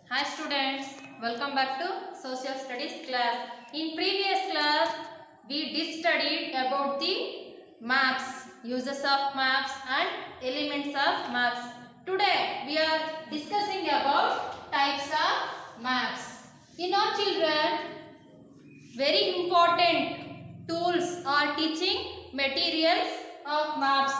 Hi students, welcome back to Social Studies class. In previous class, we did studied about the maps, uses of maps and elements of maps. Today, we are discussing about types of maps. You know children, very important tools or teaching materials of maps.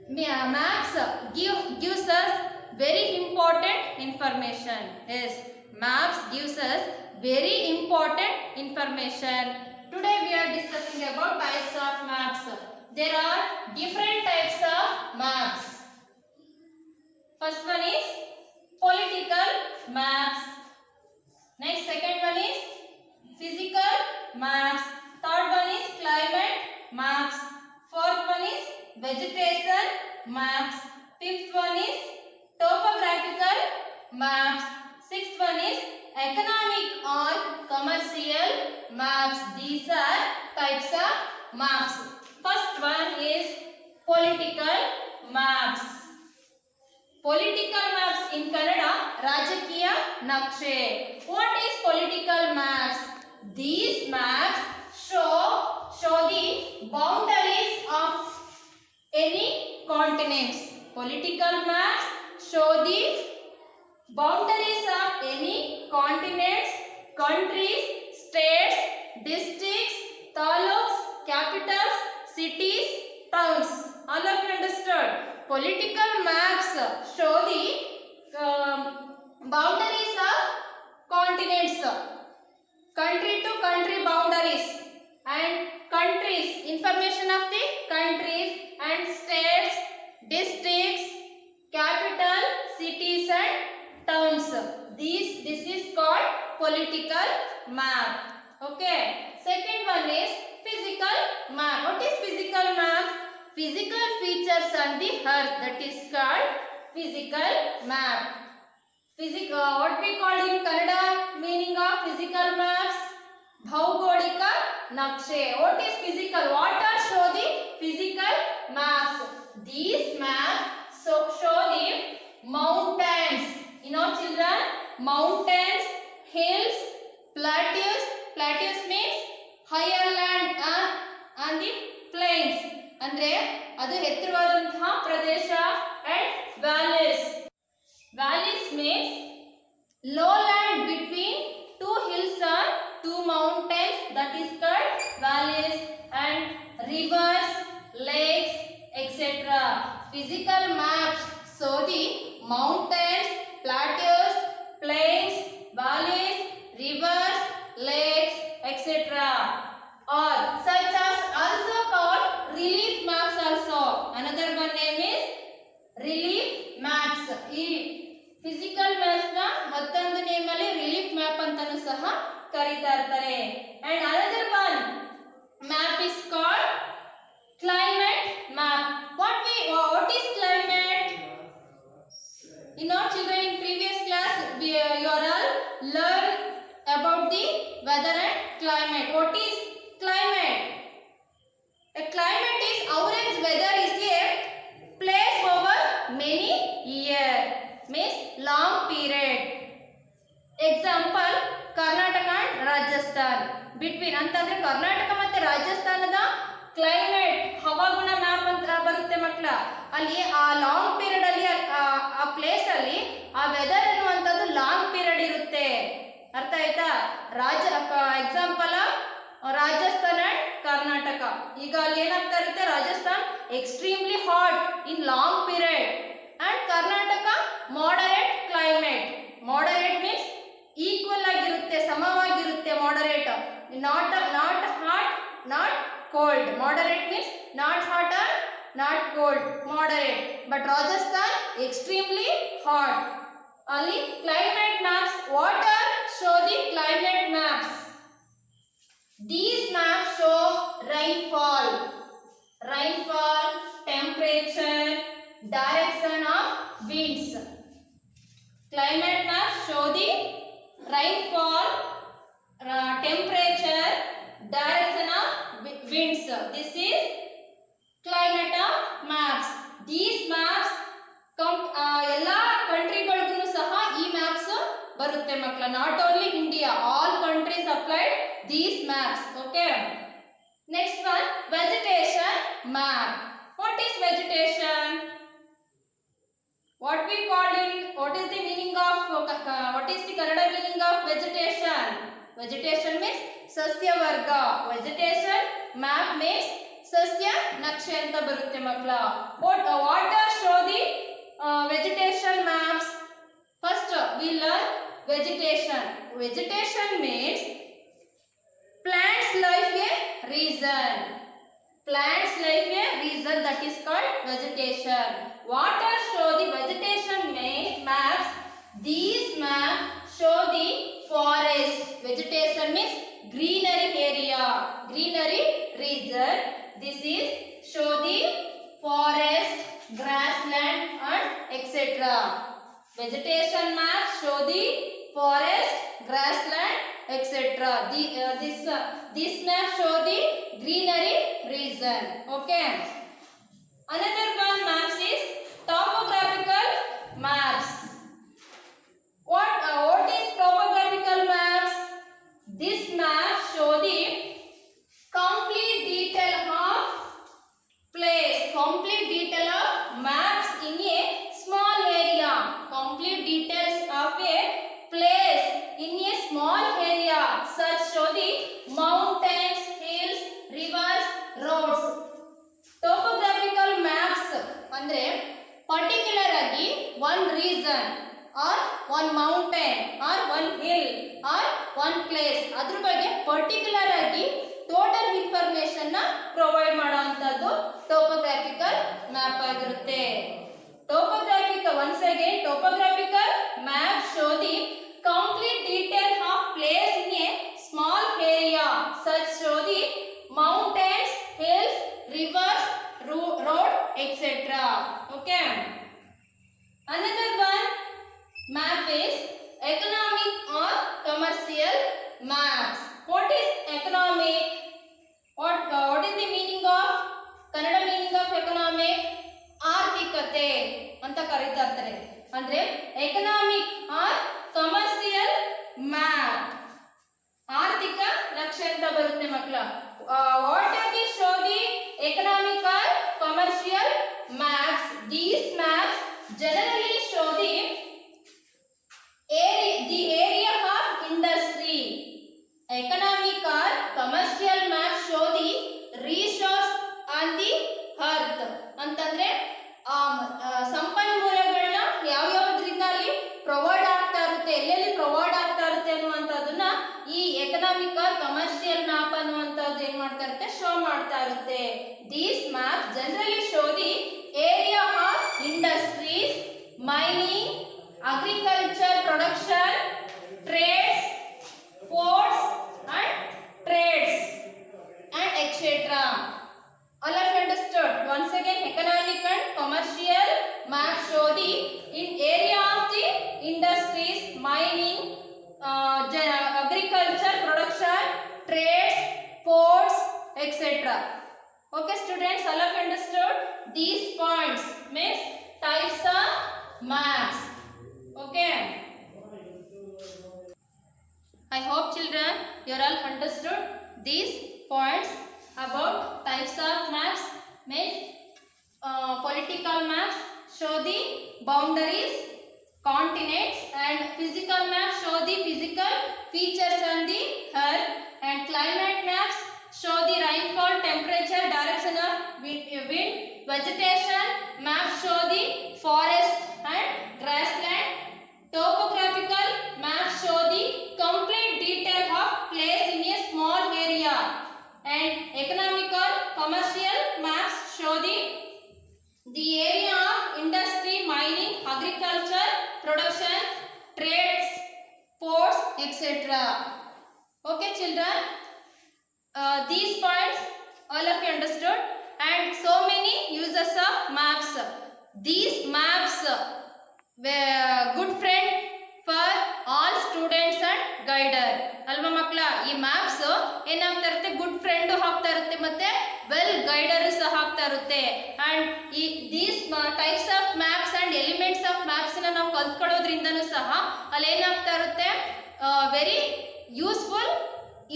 Maps gives us very important information. Yes, maps gives us very important information. Today we are discussing about types of maps. There are different types of maps. First one is political maps. Next, second one is physical maps. Third one is climate maps. Fourth one is vegetation maps. Fifth one is topographical maps. Sixth one is economic or commercial maps. These are types of maps. First one is political maps. Political maps in Kannada, Rajakiya Nakshe. What is political maps? These maps show the boundaries of any continents. Political maps show the boundaries of any continents, countries, states, districts, taluks, capitals, cities, towns. All of you understood? Political maps show the boundaries of continents, country to country boundaries, and countries, information of the countries and states, districts, capital, cities and towns. This is called political map. Okay. Second one is physical map. What is physical map? Physical features on the earth, that is called physical map. What we call in Kannada meaning of physical maps? Bhaugolika Nakshe. What is physical? What are show the physical maps? These maps show the mountains. You know children, mountains, hills, plateaus. Plateaus means higher land and the plains. ಅಂದ್ರೆ ಅದು ಎತ್ತರವಾದಂತಹ ಪ್ರದೇಶ and valleys. Valleys means low land between two hills or two mountains, that is called valleys, and rivers, lakes, etc. Physical maps show the mountains, plateaus, plains, valleys, rivers, lakes, etc. or such as also called relief maps also. Another one name is relief maps. ಈ physical maps ನ ಮತ್ತೊಂದು name ಅಲ್ಲಿ relief map ಅಂತಾನೂ ಸಹ ಕರೀತಾ ಇರ್ತಾರೆ. And another one map is called climate map. what is climate? In our children, in previous class you are all learn about the weather and climate. What is climate? A climate is average weather is a place over many years, means long period. Example, Karnataka and Rajasthan. Between ಅಂತಂದ್ರೆ ಕರ್ನಾಟಕ ಮತ್ತೆ ರಾಜಸ್ಥಾನದ climate ಹವಾಗುಣ map ಅಂತ ಬರುತ್ತೆ ಮಕ್ಕಳ. ಅಲ್ಲಿ ಆ long period ಅಲ್ಲಿ ಆ ಪ್ಲೇಸ್ ಅಲ್ಲಿ ಆ ವೆದರ್ ಅನ್ನುವಂಥದ್ದು ಲಾಂಗ್ ಪೀರಿಯಡ್ ಇರುತ್ತೆ. ಅರ್ಥ ಆಯ್ತಾ? Example Rajasthan and Karnataka. ಈಗ ಅಲ್ಲಿ ಏನಾಗ್ತಾ ಇರುತ್ತೆ, Rajasthan extremely hot in long period and Karnataka moderate climate. Moderate means equal ಆಗಿರುತ್ತೆ, ಸಮವಾಗಿರುತ್ತೆ. Moderate, not hot, not cold. Moderate means not hot or not cold, moderate. But Rajasthan extremely hot. Only climate maps. What are show the climate maps? These maps show rainfall, temperature, direction of winds. Climate maps show the rainfall, temperature, direction of winds. This is climate of maps. These maps ಎಲ್ಲ ಕಂಟ್ರಿಗಳಿಗೂ ಸಹ ಈ ಬರುತ್ತೆ ಮಕ್ಕಳ. Not only India, all countries applied these maps. Okay, next one vegetation map. What is vegetation? What we calling? What is the meaning of? What is the Kannada meaning of vegetation? Vegetation means ಸಸ್ಯ ವರ್ಗ. Vegetation map means ಸಸ್ಯ ನಕ್ಷೆ ಅಂತ ಬರುತ್ತೆ ಮಕ್ಕಳ. What are show the vegetation maps? First we learn vegetation. Vegetation means plants life a reason. Plants life a reason, that is called vegetation. What are show the vegetation maps? These maps show the forest. Vegetation means greenery area, greenery region. This is show the forest, grassland and etc. Vegetation maps show the forest, grassland, etc. This map show the greenery region. Okay. Another one maps is topographical maps. What is topographical maps? This map show the complete detail of place, complete detail of maps in a small area. Complete details of a place in a small area, such show the mountains, hills, rivers, roads. Topographical maps ಅಂದ್ರೆ particular ಆಗಿ one region or one mountain or one hill or one place ಅದ್ರ ಬಗ್ಗೆ particular ಆಗಿ total information ನ provide ಮಾಡುವಂತದ್ದು ಟೋಪೋಗ್ರಾಫಿಕಲ್ map ಆಗಿರುತ್ತೆ. Topographical, once again, topographical map show the complete detail of place in a small area, such show the mountains, hills, rivers, road, etc. Okay. Another one map is economic or commercial maps. What is economic? What is the meaning of Kannada meaning of economic? ಆರ್ಥಿಕತೆ ಅಂತ ಕರೀತಾ ಇರ್ತಾರೆ. ಅಂದ್ರೆ economic R commercial map, ಆರ್ಥಿಕ ನಕ್ಷೆ ಅಂತ ಬರುತ್ತೆ ಮಕ್ಕಳ. What are the show the economic R commercial maps? These maps generally show the area of industry. Economic or commercial maps show the resource on the earth. ಅಂತಂದ್ರೆ ಸಂಪನ್ಮೂಲಗಳನ್ನ ಯಾವ್ಯಾವ್ದ್ರಿಂದ ಅಲ್ಲಿ provide ಆಗ್ತಾ ಇರುತ್ತೆ, ಎಲ್ಲೆಲ್ಲಿ ಪ್ರೊವೈಡ್ ಆಗ್ತಾ ಇರುತ್ತೆ ಅನ್ನುವಂಥದ್ದನ್ನ ಈ ಎಕನಾಮಿಕ್ ಆರ್ ಕಮರ್ಷಿಯಲ್ ಮ್ಯಾಪ್ ಅನ್ನುವಂಥದ್ದು ಏನ್ ಮಾಡ್ತಾ ಇರುತ್ತೆ, ಶೋ ಮಾಡ್ತಾ ಇರುತ್ತೆ. These map generally show the area of industries, mining, agriculture production, trades, ports and trades and etc. All of you understood? Once again, economic and commercial map show the in area of the industries, mining, agriculture production, trades, ports, etc. Okay students, all of you understood? These points means types of maps. Okay, I hope children you are all understood these points about types of maps. Means political maps show the boundaries, continents, and physical maps show the physical features on the earth, and climate maps show the rainfall, temperature, direction of wind. Vegetation maps show the forest and grassland. Topographical maps show the complete detail of place in a small area, and economic or commercial maps show the area of industry, mining, agriculture, production, trades, ports, etc. Okay children, these points all of you understood, and so many uses of maps. These maps good friend for all students and guider ಅಲ್ವಾ ಮಕ್ಕಳ. ಈ maps ಏನಾಗ್ತಾ ಇರುತ್ತೆ, good friend ಆಗ್ತಾ ಇರುತ್ತೆ, ಮತ್ತೆ well guider ಸಹ ಆಗ್ತಾ ಇರುತ್ತೆ. ಅಂಡ್ ಈ these types of maps and elements of maps ನಾವು ಕಲ್ತ್ಕೊಳ್ಳೋದ್ರಿಂದನೂ ಸಹ ಅಲ್ಲಿ ಏನಾಗ್ತಾ ಇರುತ್ತೆ ವೆರಿ ಯೂಸ್ಫುಲ್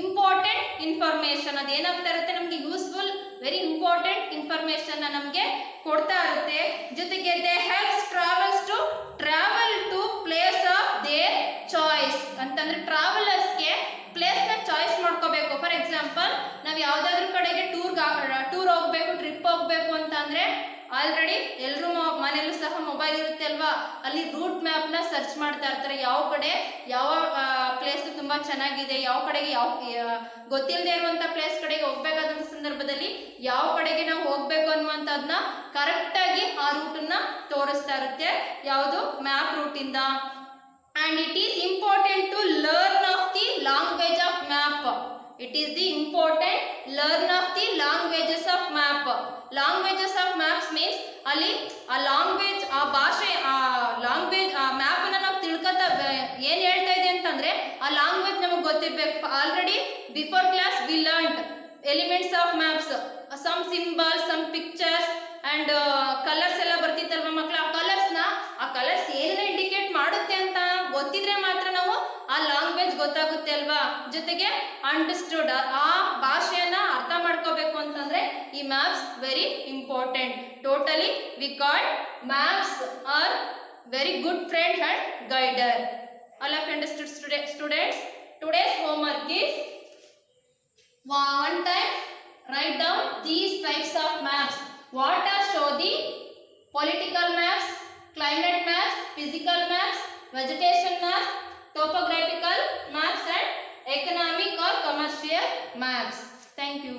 ಇಂಪಾರ್ಟೆಂಟ್ ಇನ್ಫಾರ್ಮೇಶನ್, ಅದೇನಾಗ್ತಾ ಇರುತ್ತೆ ನಮಗೆ ಯೂಸ್ಫುಲ್ ವೆರಿ ಇಂಪಾರ್ಟೆಂಟ್ ಇನ್ಫಾರ್ಮೇಶನ್ ನಮಗೆ ಕೊಡ್ತಾ ಇರುತ್ತೆ. ಜೊತೆಗೆ they helps travel to place of their choice ಅಂತಂದ್ರೆ ಟ್ರಾವೆಲರ್ಸ್ಗೆ ಪ್ಲೇಸ್ನ ಚಾಯ್ಸ್ ಮಾಡ್ಕೋಬೇಕು. ಫಾರ್ ಎಕ್ಸಾಂಪಲ್ ನಾವು ಯಾವುದಾದ್ರೂ ಕಡೆಗೆ ಟೂರ್ ಹೋಗ್ಬೇಕು, ಟ್ರಿಪ್ ಹೋಗ್ಬೇಕು ಅಂತ ಅಂದ್ರೆ ಆಲ್ರೆಡಿ ಎಲ್ಲರೂ ಮನೆಯಲ್ಲೂ ಸಹ ಮೊಬೈಲ್ ಇರುತ್ತೆ ಅಲ್ವಾ, ಅಲ್ಲಿ ರೂಟ್ ಮ್ಯಾಪ್ನ ಸರ್ಚ್ ಮಾಡ್ತಾ ಇರ್ತಾರೆ. ಯಾವ ಕಡೆ ಯಾವ ಪ್ಲೇಸ್ ತುಂಬ ಚೆನ್ನಾಗಿದೆ, ಯಾವ ಕಡೆಗೆ ಗೊತ್ತಿಲ್ಲದೆ ಇರುವಂಥ ಪ್ಲೇಸ್ ಕಡೆಗೆ ಹೋಗ್ಬೇಕಾದಂಥ ಸಂದರ್ಭದಲ್ಲಿ ಯಾವ ಕಡೆಗೆ ನಾವು ಹೋಗ್ಬೇಕು ಅನ್ನುವಂಥದ್ದನ್ನ ಕರೆಕ್ಟಾಗಿ ಆ ರೂಟನ್ನ ತೋರಿಸ್ತಾ ಇರುತ್ತೆ ಯಾವುದು map ರೂಟಿಂದ. And it is important to learn of the language of map. It is the important learn of the languages of map. Languages of maps means ಅಲ್ಲಿ ಆ ಲ್ಯಾಂಗ್ವೇಜ್, ಆ ಭಾಷೆ, ಆ ಲ್ಯಾಂಗ್ವೇಜ್, ಆ ಮ್ಯಾಪ್ ಅನ್ನ ನಾವು ತಿಳ್ಕೊತಾ ಏನ್ ಹೇಳ್ತಾ ಇದೆ ಅಂತಂದ್ರೆ ಆ ಲ್ಯಾಂಗ್ವೇಜ್ ನಮಗೆ ಗೊತ್ತಿರ್ಬೇಕು. Already before class we learned elements of maps, some symbols, some pictures and colours ಎಲ್ಲ ಬರ್ತಿತ್ತಲ್ವ ಮಕ್ಕಳ. ಆ ಕಲರ್ಸ್ ಏನನ್ನ ಇಂಡಿಕೇಟ್ ಮಾಡುತ್ತೆ ಅಂತ ಗೊತ್ತಿದ್ರೆ ಮಾತ್ರ ನಾವು ಆ ಲ್ಯಾಂಗ್ವೇಜ್ ಗೊತ್ತಾಗುತ್ತೆ ಅಲ್ವಾ. ಜೊತೆಗೆ ಅಂಡರ್ಸ್ಟುಡ್, ಆ ಭಾಷೆಯನ್ನ ಅರ್ಥ ಮಾಡ್ಕೋಬೇಕು ಅಂತಂದ್ರೆ ಈ maps very important. Totally we call maps are very good friend and guider. All of you understood students? Today's homework is one time write down these types of maps. What are show the political maps, climate maps, physical maps, vegetation maps, topographical maps and economic or commercial maps. Thank you.